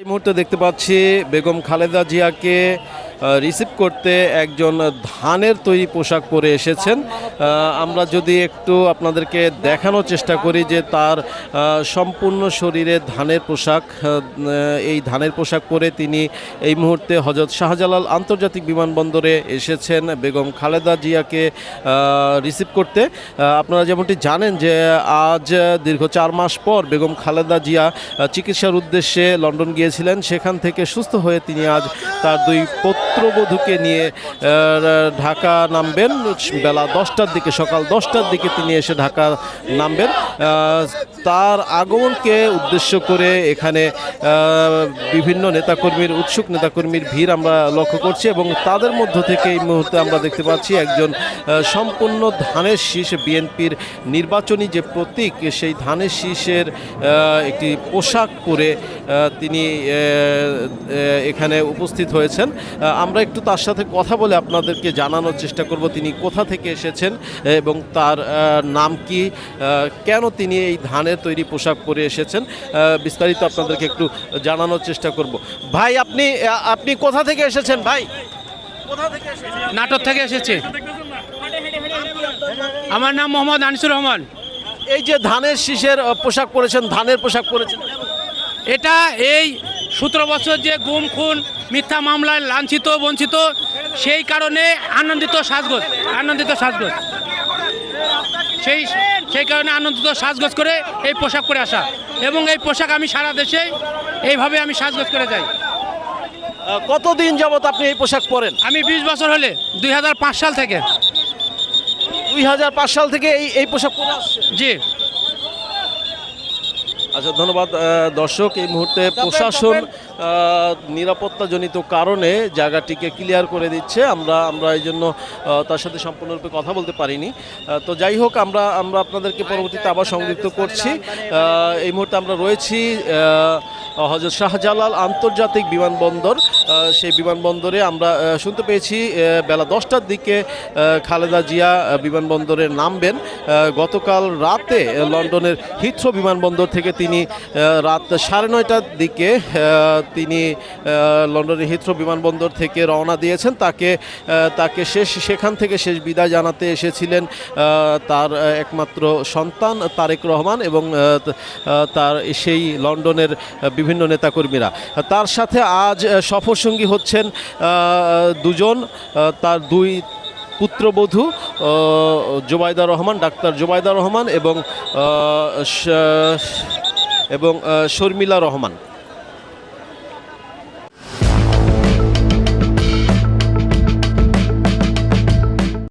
মুহূর্তে দেখতে পাচ্ছি বেগম খালেদা জিয়াকে রিসিভ করতে একজন ধানের তৈরি পোশাক পরে এসেছেন। আমরা যদি একটু আপনাদেরকে দেখানোর চেষ্টা করি যে তার সম্পূর্ণ শরীরে ধানের পোশাক, এই ধানের পোশাক পরে তিনি এই মুহূর্তে হযরত শাহজালাল আন্তর্জাতিক বিমানবন্দরে এসেছেন বেগম খালেদা জিয়াকে রিসিভ করতে। আপনারা যেমনটি জানেন যে আজ দীর্ঘ 4 মাস পর বেগম খালেদা জিয়া চিকিৎসার উদ্দেশ্যে লন্ডন গিয়েছিলেন। সেখান থেকে সুস্থ হয়ে তিনি আজ তার 2 পুত্রবধূকে নিয়ে ঢাকা নামবেন। বেলা 10টার দিকে, সকাল 10টার দিকে তিনি এসে ঢাকা নামবেন। তার আগমনকে উদ্দেশ্য করে এখানে বিভিন্ন নেতাকর্মীর, উৎসুক নেতাকর্মীর ভিড় আমরা লক্ষ্য করছি এবং তাদের মধ্য থেকে এই মুহূর্তে আমরা দেখতে পাচ্ছি একজন সম্পূর্ণ ধানের শীষ, বিএনপির নির্বাচনী যে প্রতীক সেই ধানের শীষের একটি পোশাক পরে তিনি এখানে উপস্থিত হয়েছেন। আমরা একটু তার সাথে কথা বলে আপনাদেরকে জানানোর চেষ্টা করব তিনি কোথা থেকে এসেছেন এবং তার নাম কি, কেন তিনি এই ধানের তৈরি পোশাক পরে এসেছেন, বিস্তারিত আপনাদেরকে একটু জানানোর চেষ্টা করব। ভাই, আপনি কোথা থেকে এসেছেন? ভাই, কোথা থেকে এসেছেন? নাটোর থেকে এসেছে। আমার নাম মোহাম্মদ আনিসুর রহমান। এই যে ধানের শীষের পোশাক পরেছেন, ধানের পোশাক পরেছেন, এটা এই 17 বছর যে গুম খুন মিথ্যা মামলায় লাঞ্ছিত বঞ্চিত, সেই কারণে আনন্দিত সাজগোজ সেই কারণে আনন্দিত সাজগোজ করে এই পোশাক পরে আসা, এবং এই পোশাক আমি সারা দেশে এইভাবে আমি সাজগোজ করে যাই। কতদিন যাবত আপনি এই পোশাক পরেন? আমি 20 বছর হলে 2005 সাল থেকে। 2005 সাল থেকে এই পোশাক পরে আসছেন? জি। আচ্ছা, ধন্যবাদ। দর্শক, এই মুহূর্তে প্রশাসন নিরাপত্তাজনিত কারণে জায়গাটিকে ক্লিয়ার করে দিচ্ছে। আমরা এই জন্য তার সাথে সম্পূর্ণরূপে কথা বলতে পারিনি। তো যাই হোক, আমরা আপনাদেরকে পরবর্তীতে আবার সংযুক্ত করছি। এই মুহূর্তে আমরা রয়েছি হযরত শাহজালাল আন্তর্জাতিক বিমানবন্দর। সেই বিমানবন্দরে আমরা শুনতে পেয়েছি বেলা 10টার দিকে খালেদা জিয়া বিমানবন্দরে নামবেন। গতকাল রাতে লন্ডনের হিথ্রো বিমানবন্দর থেকে তিনি রাত 9:30টার দিকে তিনি লন্ডনের হিথ্রো বিমানবন্দর থেকে রওনা দিয়েছেন। তাকে সেখান থেকে শেষ বিদায় জানাতে এসেছিলেন তার একমাত্র সন্তান তারেক রহমান এবং তার সেই লন্ডনের বিভিন্ন নেতাকর্মীরা। তার সাথে আজ সফরসঙ্গী হচ্ছেন দুজন, তার 2 পুত্রবধূ জোবাইদা রহমান, ডাক্তার জোবাইদা রহমান এবং শর্মিলা রহমান।